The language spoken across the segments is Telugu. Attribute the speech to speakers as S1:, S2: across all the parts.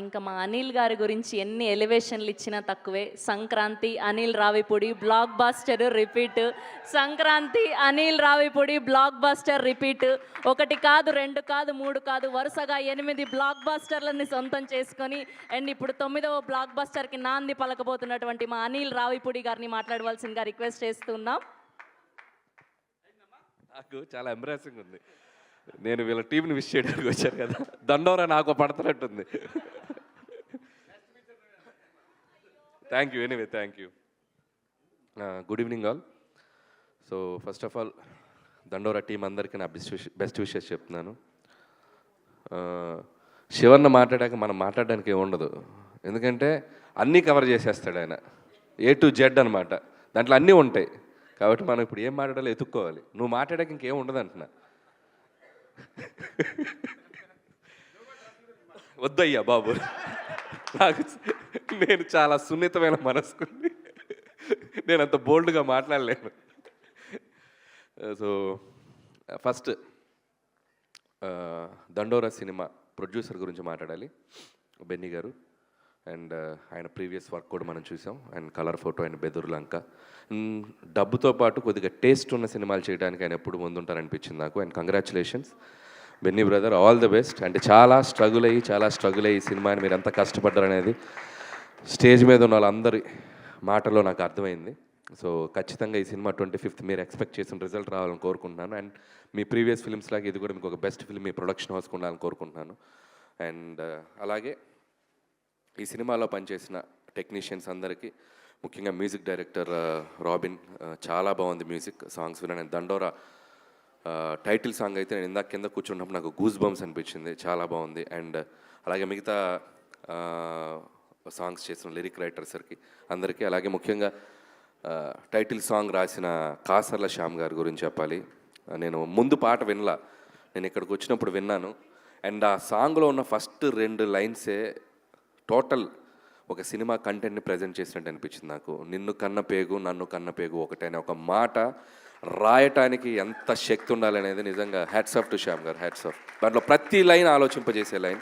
S1: ఇంకా మా అనిల్ గారి గురించి ఎన్ని ఎలివేషన్లు ఇచ్చినా తక్కువే. Sankranti Anil Ravipudi blockbuster repeat. Sankranti Anil Ravipudi blockbuster repeat. 1 కాదు 2 కాదు 3 కాదు వరుసగా 8 బ్లాక్ బాస్టర్లని సొంతం చేసుకొని అండ్ ఇప్పుడు 9వ బ్లాక్ బాస్టర్కి నాంది పలకబోతున్నటువంటి మా అనిల్ రావిపూడి గారిని మాట్లాడవలసిందిగా రిక్వెస్ట్ చేస్తున్నాం.
S2: నాకు చాలా ఎంబ్రాసింగ్ ఉంది. నేను వీళ్ళ టీంని విష్ చేయడానికి వచ్చాను కదా, దండోరా నాకు పడుతున్నట్టుంది. Thank you, anyway thank you. Good evening all. So first of all Dandora team అందరికీ నా బెస్ట్ విషెస్ చెప్తున్నాను. శివన్న మాట్లాడాక మనం మాట్లాడడానికి ఏముండదు, ఎందుకంటే అన్నీ కవర్ చేసేస్తాడు ఆయన, A to Z అనమాట. దాంట్లో అన్నీ ఉంటాయి కాబట్టి మనం ఇప్పుడు ఏం మాట్లాడాలో ఎత్తుక్కోవాలి. నువ్వు మాట్లాడాక ఇంకేం ఉండదు అంటున్నా. వద్దయ్యా బాబు, నాకు నేను చాలా సున్నితమైన మనసుకుని నేను అంత బోల్డ్గా మాట్లాడలేను. సో ఫస్ట్ దండోరా సినిమా ప్రొడ్యూసర్ గురించి మాట్లాడాలి, బెన్నీ గారు. అండ్ ఆయన ప్రీవియస్ వర్క్ కూడా మనం చూసాం. And colour photo and Bedurulanka. డబ్బుతో పాటు కొద్దిగా టేస్ట్ ఉన్న సినిమాలు చేయడానికి ఆయన ఎప్పుడు ముందుంటారనిపించింది నాకు. And congratulations Benny brother, all the best. అంటే చాలా స్ట్రగుల్ అయ్యి ఈ సినిమాని మీరు ఎంత కష్టపడ్డారనేది స్టేజ్ మీద ఉన్న వాళ్ళందరి మాటల్లో నాకు అర్థమైంది. సో ఖచ్చితంగా ఈ సినిమా 25th మీరు ఎక్స్పెక్ట్ చేసిన రిజల్ట్ రావాలని కోరుకుంటున్నాను. అండ్ మీ ప్రీవియస్ ఫిల్మ్స్ లాగా ఇది కూడా మీకు ఒక బెస్ట్ ఫిల్మ్ మీ ప్రొడక్షన్ హౌస్కి ఉండాలని కోరుకుంటున్నాను. అండ్ అలాగే ఈ సినిమాలో పనిచేసిన టెక్నీషియన్స్ అందరికీ, ముఖ్యంగా మ్యూజిక్ డైరెక్టర్ రాబిన్, చాలా బాగుంది మ్యూజిక్. సాంగ్స్ విన్నాను. దండోరా టైటిల్ సాంగ్ అయితే నేను ఇందాక కింద కూర్చున్నప్పుడు నాకు గూస్ బంప్స్ అనిపించింది, చాలా బాగుంది. అండ్ అలాగే మిగతా సాంగ్స్ చేసిన లిరిక్ రైటర్స్కి అందరికీ, అలాగే ముఖ్యంగా టైటిల్ సాంగ్ రాసిన కాసర్ల శ్యామ్ గారి గురించి చెప్పాలి. నేను ముందు పాట వినలా, నేను ఇక్కడికి వచ్చినప్పుడు విన్నాను. అండ్ ఆ సాంగ్లో ఉన్న ఫస్ట్ 2 లైన్సే టోటల్ ఒక సినిమా కంటెంట్ని ప్రజెంట్ చేసినట్టు అనిపించింది నాకు. నిన్ను కన్న పేగు నన్ను కన్న పేగు ఒకటే అనే ఒక మాట రాయటానికి ఎంత శక్తి ఉండాలనేది నిజంగా హ్యాట్స్ ఆఫ్ టు శ్యామ్ గారు, హ్యాట్స్ ఆఫ్. దాంట్లో ప్రతి లైన్ ఆలోచింపజేసే లైన్,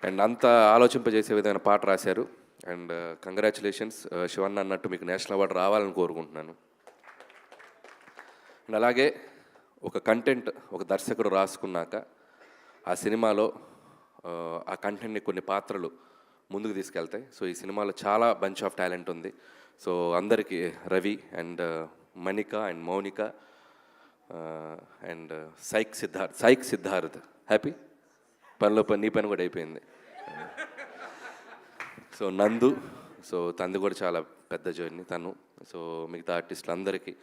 S2: అండ్ అంత ఆలోచింపజేసే విధమైన పాట రాశారు. అండ్ కంగ్రాచులేషన్స్ శివన్న, అన్నట్టు మీకు నేషనల్ అవార్డు రావాలని కోరుకుంటున్నాను. అండ్ అలాగే ఒక కంటెంట్ ఒక దర్శకుడు రాసుకున్నాక ఆ సినిమాలో ఆ కంటెంట్ని కొన్ని పాత్రలు ముందుకు తీసుకెళ్తాయి. సో ఈ సినిమాలో చాలా బంచ్ ఆఫ్ టాలెంట్ ఉంది. సో అందరికీ Ravi and Manika and Mounika and psych Siddharth happy నీ పని కూడా అయిపోయింది. సో నందు, సో తనది కూడా చాలా పెద్ద జర్నీ తను. సో మిగతా ఆర్టిస్టులు అందరికీ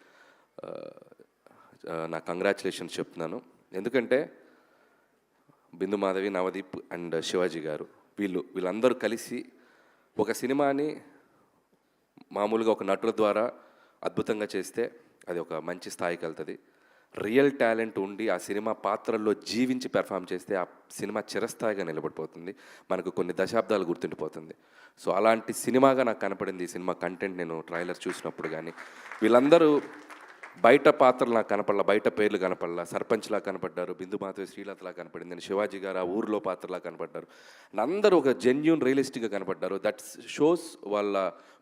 S2: నా కంగ్రాచులేషన్స్ చెప్తున్నాను. ఎందుకంటే బిందు మాధవి, నవదీప్ అండ్ శివాజీ గారు వీళ్ళందరూ కలిసి ఒక సినిమాని మామూలుగా ఒక నటుల ద్వారా అద్భుతంగా చేస్తే అది ఒక మంచి స్థాయికి వెళ్తుంది. రియల్ టాలెంట్ ఉండి ఆ సినిమా పాత్రల్లో జీవించి పెర్ఫామ్ చేస్తే ఆ సినిమా చిరస్థాయిగా నిలబడిపోతుంది, మనకు కొన్ని దశాబ్దాలు గుర్తుండిపోతుంది. సో అలాంటి సినిమాగా నాకు కనపడింది ఈ సినిమా కంటెంట్. నేను ట్రైలర్ చూసినప్పుడు కానీ వీళ్ళందరూ బయట పాత్రలు నాకు కనపడలా, బయట పేర్లు కనపడలా. సర్పంచ్లా కనపడ్డారు, బిందు మాధవి శ్రీలతలా కనపడింది, నేను శివాజీ గారు ఆ ఊర్లో పాత్రలా కనపడ్డారు. అందరూ ఒక జెన్యూన్ రియలిస్టిక్గా కనపడ్డారు. దట్ షోస్ వాళ్ళ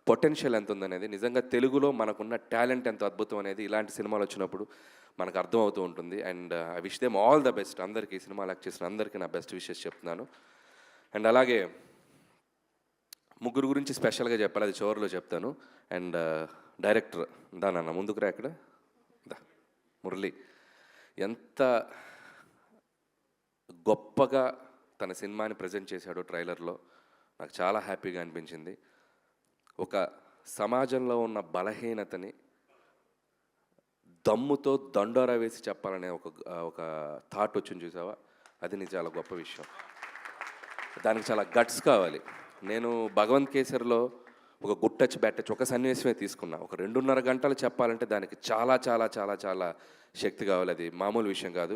S2: పొటెన్షియల్ ఎంత ఉందనేది. నిజంగా తెలుగులో మనకున్న టాలెంట్ ఎంత అద్భుతం అనేది ఇలాంటి సినిమాలు వచ్చినప్పుడు మనకు అర్థమవుతూ ఉంటుంది. And I wish them all the best. అందరికీ ఈ సినిమా యాక్ట్ చేసిన అందరికీ నా బెస్ట్ విషెస్ చెప్తున్నాను. అండ్ అలాగే ముగ్గురు గురించి స్పెషల్గా చెప్పాలి, అది చివరిలో చెప్తాను. అండ్ డైరెక్టర్ దానన్న ముందుకు రా, ఇక్కడ మురళి ఎంత గొప్పగా తన సినిమాని ప్రజెంట్ చేశాడో ట్రైలర్లో, నాకు చాలా హ్యాపీగా అనిపించింది. ఒక సమాజంలో ఉన్న బలహీనతని దమ్ముతో దండోరా వేసి చెప్పాలనే ఒక థాట్ వచ్చింది చూసావా, అది నీకు చాలా గొప్ప విషయం. దానికి చాలా గట్స్ కావాలి. నేను భగవంత్ కేసరిలో ఒక గుడ్ టచ్ బ్యాడ్ టచ్ ఒక సన్నివేశమే తీసుకున్నా. ఒక 2.5 గంటలు చెప్పాలంటే దానికి చాలా చాలా చాలా చాలా శక్తి కావాలి, అది మామూలు విషయం కాదు.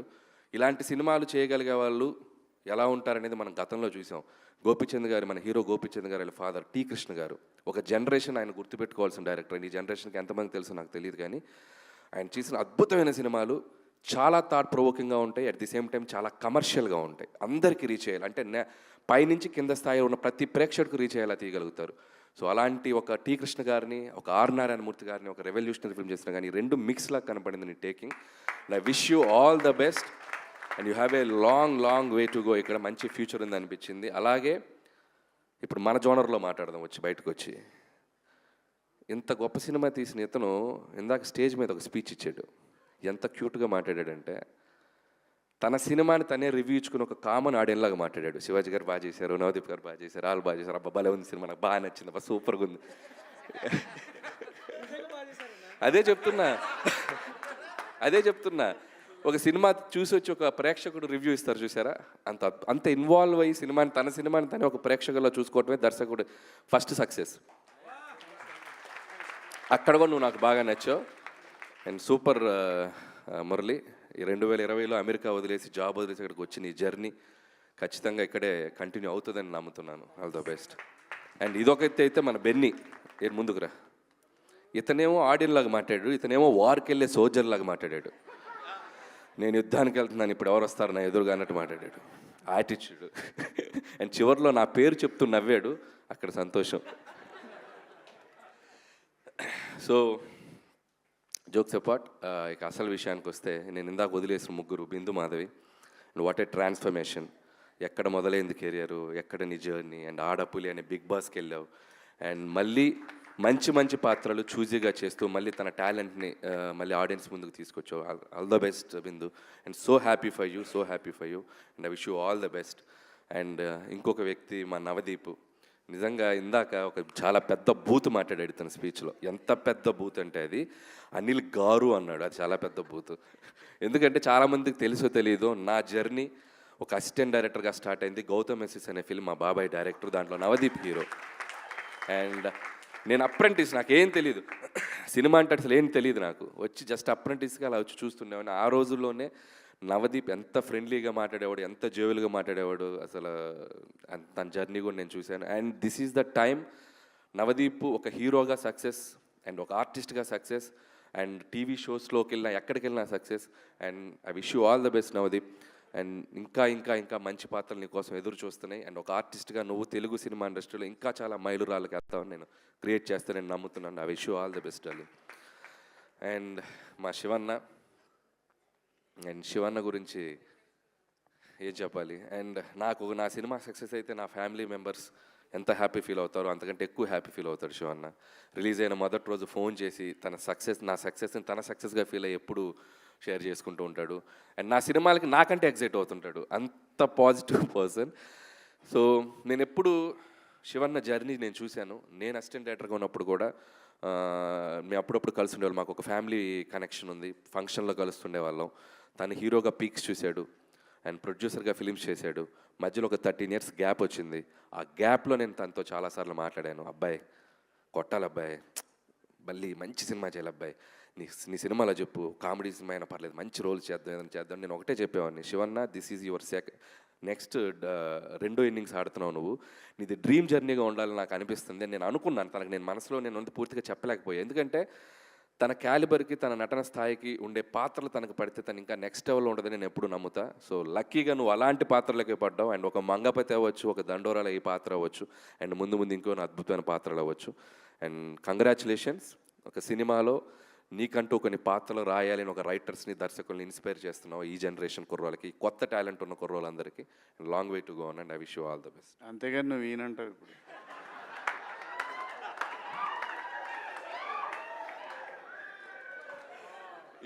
S2: ఇలాంటి సినిమాలు చేయగలిగే వాళ్ళు ఎలా ఉంటారనేది మనం గతంలో చూసాం. గోపీచంద్ గారు, మన హీరో గోపీచంద్ గారు వాళ్ళ ఫాదర్ టీ కృష్ణ గారు, ఒక జనరేషన్ ఆయన గుర్తుపెట్టుకోవాల్సిన డైరెక్టర్. ఈ జనరేషన్కి ఎంతమంది తెలుసో నాకు తెలియదు, కానీ ఆయన చేసిన అద్భుతమైన సినిమాలు చాలా థాట్ ప్రొవోకింగ్గా ఉంటాయి, అట్ ది సేమ్ టైం చాలా కమర్షియల్గా ఉంటాయి, అందరికీ రీచ్ చేయాలి. అంటే పైనుంచి కింద స్థాయిలో ఉన్న ప్రతి ప్రేక్షకుడికి రీచ్ అయ్యేలా తీయగలుగుతారు. సో అలాంటి ఒక టీ కృష్ణ గారిని, ఒక ఆర్ నారాయణమూర్తి గారిని ఒక రెవల్యూషనరీ ఫిల్మ్ చేసిన కానీ 2 మిక్స్ లాగా కనపడింది నీ taking. And I wish you all the best and you have a long way to go. ఇక్కడ మంచి ఫ్యూచర్ ఉంది అనిపించింది. అలాగే ఇప్పుడు మన జోనర్లో మాట్లాడదాం వచ్చి బయటకు వచ్చి. ఇంత గొప్ప సినిమా తీసిన ఇతను ఇందాక స్టేజ్ మీద ఒక స్పీచ్ ఇచ్చాడు. ఎంత క్యూట్గా మాట్లాడాడంటే తన సినిమాని తనే రివ్యూ ఇచ్చుకుని ఒక కామన్ ఆడియన్లాగా మాట్లాడాడు. శివాజీ గారు బాగా చేశారు, నవదీప్ గారు బాగా చేశారు, వాళ్ళు బాగా చేశారు, అబ్బా భలే ఉంది సినిమా, నాకు బాగా నచ్చింది, అబ్బా సూపర్గా ఉంది. అదే చెప్తున్నా ఒక సినిమా చూసి వచ్చి ఒక ప్రేక్షకుడు రివ్యూ ఇస్తారు చూసారా, అంత ఇన్వాల్వ్ అయ్యి తన సినిమాని తనే ఒక ప్రేక్షకుల్లో చూసుకోవటమే దర్శకుడు ఫస్ట్ సక్సెస్. అక్కడ కూడా నువ్వు నాకు బాగా నచ్చావు. అండ్ సూపర్ మురళి, 2020లో అమెరికా వదిలేసి జాబ్ వదిలేసి ఇక్కడికి వచ్చి నీ జర్నీ ఖచ్చితంగా ఇక్కడే కంటిన్యూ అవుతుందని నమ్ముతున్నాను. All the best. అండ్ ఇదొకైతే అయితే మన బెన్నీ ముందుకురా. ఇతనేమో ఆడియన్ లాగా మాట్లాడాడు, ఇతనేమో వార్కి వెళ్ళే సోల్జర్ లాగా మాట్లాడాడు. నేను యుద్ధానికి వెళ్తున్నాను, ఇప్పుడు ఎవరు వస్తారు నా ఎదురుగా అన్నట్టు మాట్లాడాడు. యాటిట్యూడ్. అండ్ చివరిలో నా పేరు చెప్తూ నవ్వాడు, అక్కడ సంతోషం. సో జోక్స్ అపార్ట్, ఇక అసలు విషయానికి వస్తే నేను ఇందాక వదిలేసిన ముగ్గురు, Bindu Madhavi, and what a transformation. ఎక్కడ మొదలైంది కెరియరు, ఎక్కడ నీ జర్నీ, అండ్ ఆడపులి అనే బిగ్ బాస్కి వెళ్ళావు, అండ్ మళ్ళీ మంచి పాత్రలు చూజీగా చేస్తూ మళ్ళీ తన టాలెంట్ని మళ్ళీ ఆడియన్స్ ముందుకు తీసుకొచ్చావు. All the best Bindu. And so happy for you and I wish you all the best. And ఇంకొక వ్యక్తి మా నవదీప్, నిజంగా ఇందాక ఒక చాలా పెద్ద బూత్ మాట్లాడాడు తన స్పీచ్లో. ఎంత పెద్ద బూత్ అంటే అది అనిల్ గారు అన్నాడు, అది చాలా పెద్ద బూత్. ఎందుకంటే చాలామందికి తెలుసో తెలియదో నా జర్నీ ఒక అసిస్టెంట్ డైరెక్టర్గా స్టార్ట్ అయింది. గౌతమ్ ఎస్ఎస్ అనే ఫిల్మ్ మా బాబాయ్ డైరెక్టర్, దాంట్లో నవదీప్ హీరో. అండ్ నేను అప్రెంటిస్, నాకేం తెలియదు సినిమా అంటే అసలు ఏం తెలియదు నాకు. వచ్చి జస్ట్ అప్రెంటిస్గా అలా వచ్చి చూస్తుండేవాడిని. ఆ రోజుల్లోనే నవదీప్ ఎంత ఫ్రెండ్లీగా మాట్లాడేవాడు, ఎంత జోవెల్గా మాట్లాడేవాడు, అసలు తన జర్నీ కూడా నేను చూశాను. And this is the time Navdeep ఒక హీరోగా సక్సెస్ అండ్ ఒక ఆర్టిస్ట్గా సక్సెస్ అండ్ టీవీ షోస్లోకి వెళ్ళినా ఎక్కడికి వెళ్ళినా success. And I wish you all the best Navdeep. And ఇంకా మంచి పాత్రలు నీ కోసం ఎదురు చూస్తున్నాయి. అండ్ ఒక ఆర్టిస్ట్గా నువ్వు తెలుగు సినిమా ఇండస్ట్రీలో ఇంకా చాలా మైలురాళ్ళకి వెళ్తావని నేను క్రియేట్ చేస్తానని నమ్ముతున్నాను. I wish you all the best అని. అండ్ మా శివన్న గురించి ఏం చెప్పాలి. అండ్ నా సినిమా సక్సెస్ అయితే నా ఫ్యామిలీ మెంబర్స్ ఎంత హ్యాపీ ఫీల్ అవుతారో అంతకంటే ఎక్కువ హ్యాపీ ఫీల్ అవుతాడు శివన్న. రిలీజ్ అయిన మొదటి రోజు ఫోన్ చేసి నా సక్సెస్ని తన సక్సెస్గా ఫీల్ అయ్యి ఎప్పుడు షేర్ చేసుకుంటూ ఉంటాడు. అండ్ నా సినిమాలకి నాకంటే ఎగ్జైట్ అవుతుంటాడు, అంత పాజిటివ్ పర్సన్. సో నేను ఎప్పుడు శివన్న జర్నీ నేను చూశాను. నేను అసిస్టెంట్ డైరెక్టర్గా ఉన్నప్పుడు కూడా మేము అప్పుడప్పుడు కలిసి ఉండేవాళ్ళం. మాకు ఒక ఫ్యామిలీ కనెక్షన్ ఉంది, ఫంక్షన్లో కలుస్తుండే వాళ్ళం. తను హీరోగా పీక్స్ చూశాడు అండ్ ప్రొడ్యూసర్గా ఫిలిమ్స్ చేశాడు. మధ్యలో ఒక 13 years గ్యాప్ వచ్చింది. ఆ గ్యాప్లో నేను తనతో చాలాసార్లు మాట్లాడాను. అబ్బాయి కొట్టాలి, అబ్బాయి మళ్ళీ మంచి సినిమా చేయాలి, అబ్బాయి నీ సినిమాలో చెప్పు, కామెడీ సినిమా అయినా పర్లేదు, మంచి రోల్ చేద్దాం. నేను ఒకటే చెప్పేవాడిని, Shivanna this is your next 2వ ఇన్నింగ్స్ ఆడుతున్నావు నువ్వు, నీది డ్రీమ్ జర్నీగా ఉండాలని నాకు అనిపిస్తుంది. నేను అనుకున్నాను తనకు, నేను మనసులో పూర్తిగా చెప్పలేకపోయాను. ఎందుకంటే తన క్యాలిబర్కి, తన నటన స్థాయికి ఉండే పాత్రలు తనకు పడితే తను ఇంకా నెక్స్ట్ లెవెల్లో ఉండదని నేను ఎప్పుడు నమ్ముతా. సో లక్కీగా నువ్వు అలాంటి పాత్రలకే పడ్డావు. అండ్ ఒక మంగపతి అవ్వచ్చు, ఒక దండోరాల ఈ పాత్ర అవ్వచ్చు, అండ్ ముందు ఇంకో అద్భుతమైన పాత్రలు అవ్వచ్చు. And congratulations. ఒక సినిమాలో నీకంటూ కొన్ని పాత్రలు రాయాలని ఒక రైటర్స్ని, దర్శకుల్ని ఇన్స్పైర్ చేస్తున్నావు ఈ జనరేషన్ కుర్రోళ్ళకి, కొత్త టాలెంట్ ఉన్న కుర్రోళ్ళందరికీ. Long way to go and I wish you all the best.
S3: అంతేగాని నువ్వు ఈయనంటావు ఇప్పుడు.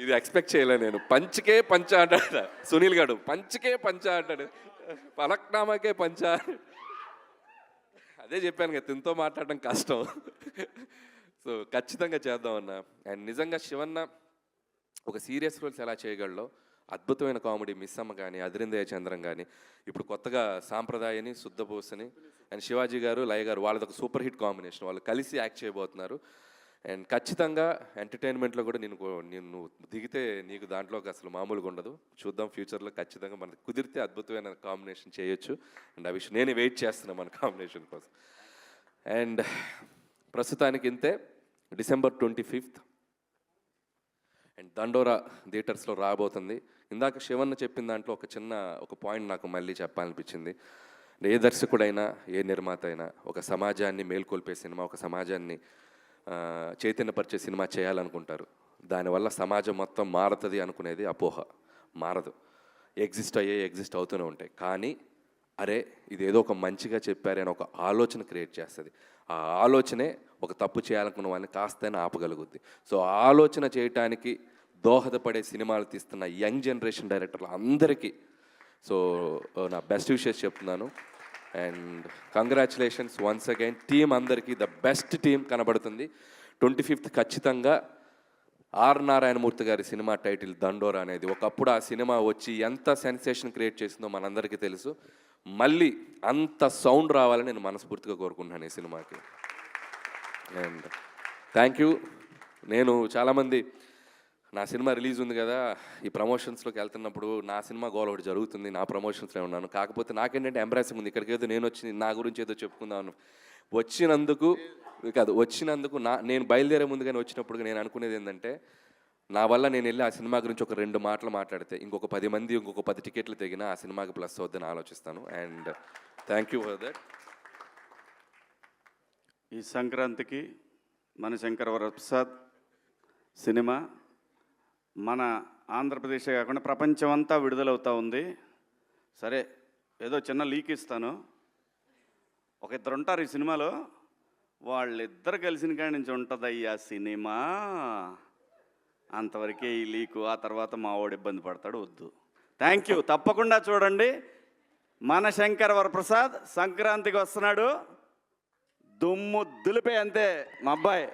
S2: ఇది ఎక్స్పెక్ట్ చేయలే నేను. పంచ్కే పంచ అంటాడు సునీల్ గారు, పంచ్కే పంచ అంటాడు, పలక్నామాకే పంచ. అదే చెప్పాను కదా, తినతో మాట్లాడడం కష్టం. సో ఖచ్చితంగా చేద్దామన్నా. అండ్ నిజంగా శివన్న ఒక సీరియస్ రోల్స్ ఎలా చేయగలడో, అద్భుతమైన కామెడీ మిస్సమ్మ కానీ, అదిరిందయ చంద్రం కానీ, ఇప్పుడు కొత్తగా సాంప్రదాయని, శుద్ధబోసని అండ్ శివాజీ గారు, లయ గారు, వాళ్ళది ఒక సూపర్ హిట్ కాంబినేషన్. వాళ్ళు కలిసి యాక్ట్ చేయబోతున్నారు. అండ్ ఖచ్చితంగా ఎంటర్టైన్మెంట్లో కూడా నేను దిగితే నీకు దాంట్లోకి అసలు మామూలుగా ఉండదు. చూద్దాం ఫ్యూచర్లో ఖచ్చితంగా మనకు కుదిరితే అద్భుతమైన కాంబినేషన్ చేయొచ్చు. అండ్ ఆ విషయం నేను వెయిట్ చేస్తున్నాను మన కాంబినేషన్ కోసం. అండ్ ప్రస్తుతానికి ఇంతే. December 25th అండ్ దండోరా థియేటర్స్లో రాబోతుంది. ఇందాక శివన్న చెప్పిన దాంట్లో ఒక పాయింట్ నాకు మళ్ళీ చెప్పాలనిపించింది. ఏ దర్శకుడైనా ఏ నిర్మాత అయినా ఒక సమాజాన్ని మేల్కొల్పే సినిమా, ఒక సమాజాన్ని చైతన్యపరిచే సినిమా చేయాలనుకుంటారు. దానివల్ల సమాజం మొత్తం మారుతుంది అనుకునేది అపోహ. మారదు. ఎగ్జిస్ట్ అవుతూనే ఉంటాయి. కానీ అరే ఇదేదో ఒక మంచిగా చెప్పారే అని ఒక ఆలోచన క్రియేట్ చేస్తుంది. ఆ ఆలోచనే ఒక తప్పు చేయాలనుకున్న వాళ్ళని కాస్తైనా ఆపగలుగుద్ది. సో ఆలోచన చేయటానికి దోహదపడే సినిమాలు తీస్తున్న యంగ్ జనరేషన్ డైరెక్టర్లు అందరికీ నా బెస్ట్ విషెస్ చెప్తున్నాను. And congratulations once again. Team అందరికీ ద బెస్ట్ టీం కనబడుతుంది. 25th ఖచ్చితంగా ఆర్ నారాయణమూర్తి గారి సినిమా టైటిల్ దండోరా అనేది ఒకప్పుడు ఆ సినిమా వచ్చి ఎంత సెన్సేషన్ క్రియేట్ చేసిందో మనందరికీ తెలుసు. మళ్ళీ అంత సౌండ్ రావాలని నేను మనస్ఫూర్తిగా కోరుకుంటున్నాను ఈ సినిమాకి. And thank you. నేను చాలామంది నా సినిమా రిలీజ్ ఉంది కదా, ఈ ప్రమోషన్స్లోకి వెళ్తున్నప్పుడు నా సినిమా గోల్ ఒకటి జరుగుతుంది, నా ప్రమోషన్స్లో ఉన్నాను. కాకపోతే నాకేంటంటే ఎంబ్రాసింగ్ ఉంది. ఇక్కడికి ఏదో నేను వచ్చి నా గురించి ఏదో చెప్పుకుందాను వచ్చినందుకు నేను బయలుదేరే ముందుగానే వచ్చినప్పుడు నేను అనుకునేది ఏంటంటే, నా వల్ల నేను వెళ్ళి ఆ సినిమా గురించి ఒక 2 మాటలు మాట్లాడితే ఇంకొక 10 మంది ఇంకొక 10 టికెట్లు తెగినా ఆ సినిమాకి ప్లస్ అవుద్దని ఆలోచిస్తాను. And thank you for that.
S3: ఈ సంక్రాంతికి మన శంకర వరప్రసాద్ సినిమా మన ఆంధ్రప్రదేశే కాకుండా ప్రపంచం అంతా విడుదలవుతూ ఉంది. సరే, ఏదో చిన్న లీక్ ఇస్తాను. ఒక 2 ఉంటారు ఈ సినిమాలో, వాళ్ళిద్దరు కలిసిన కాడి నుంచి ఉంటుంది అయ్యా సినిమా. అంతవరకే ఈ లీకు. ఆ తర్వాత మా వాడు ఇబ్బంది పడతాడు, వద్దు. Thank you. తప్పకుండా చూడండి. మన శంకర వరప్రసాద్ సంక్రాంతికి వస్తున్నాడు, దుమ్ము దులిపే అంతే మా అబ్బాయి.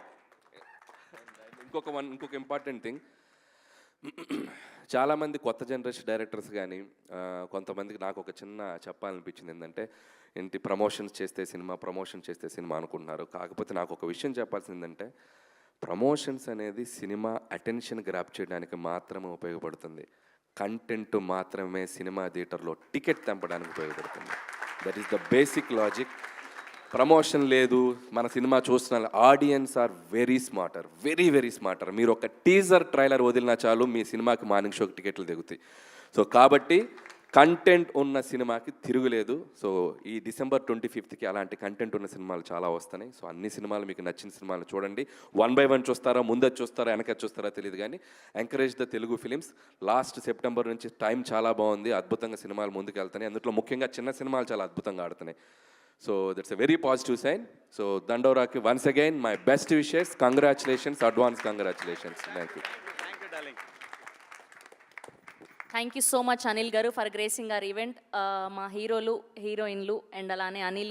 S2: ఇంకొక ఇంపార్టెంట్ థింగ్, చాలామంది కొత్త జనరేషన్ డైరెక్టర్స్ కానీ కొంతమందికి నాకు ఒక చిన్న చెప్పాలనిపించింది ఏంటంటే, ఏంటి ప్రమోషన్స్ చేస్తే సినిమా అనుకుంటున్నారు. కాకపోతే నాకు ఒక విషయం చెప్పాల్సింది ఏంటంటే, ప్రమోషన్స్ అనేది సినిమా అటెన్షన్ గ్రాప్ చేయడానికి మాత్రమే ఉపయోగపడుతుంది. కంటెంట్ మాత్రమే సినిమా థియేటర్లో టికెట్ తెంపడానికి ఉపయోగపడుతుంది. That is the basic logic. Promotion లేదు, మన సినిమా చూస్తున్న ఆడియన్స్ ఆర్ వెరీ స్మార్టర్. మీరు ఒక టీజర్ ట్రైలర్ వదిలినా చాలు మీ సినిమాకి మార్నింగ్ షోకి టికెట్లు దిగుతాయి. సో కాబట్టి కంటెంట్ ఉన్న సినిమాకి తిరుగులేదు. సో ఈ December 25th అలాంటి కంటెంట్ ఉన్న సినిమాలు చాలా వస్తున్నాయి. సో అన్ని సినిమాలు మీకు నచ్చిన సినిమాలు చూడండి. 1 by 1 చూస్తారా, ముందది చూస్తారా, వెనకది చూస్తారా తెలియదు, కానీ encourage the Telugu films. Last September నుంచి టైం చాలా బాగుంది, అద్భుతంగా సినిమాలు ముందుకు వెళ్తున్నాయి. అందులో ముఖ్యంగా చిన్న సినిమాలు చాలా అద్భుతంగా ఆడుతున్నాయి. So that's a very positive sign. So Dandoraki, once again, my best wishes. Congratulations, advance congratulations. Thank you.
S3: Thank you darling.
S1: Thank you so much Anil గారు ఫర్ గ్రేసింగ్ అవర్ ఈవెంట్. మా హీరోలు, హీరోయిన్లు అండ్ అలానే అనిల్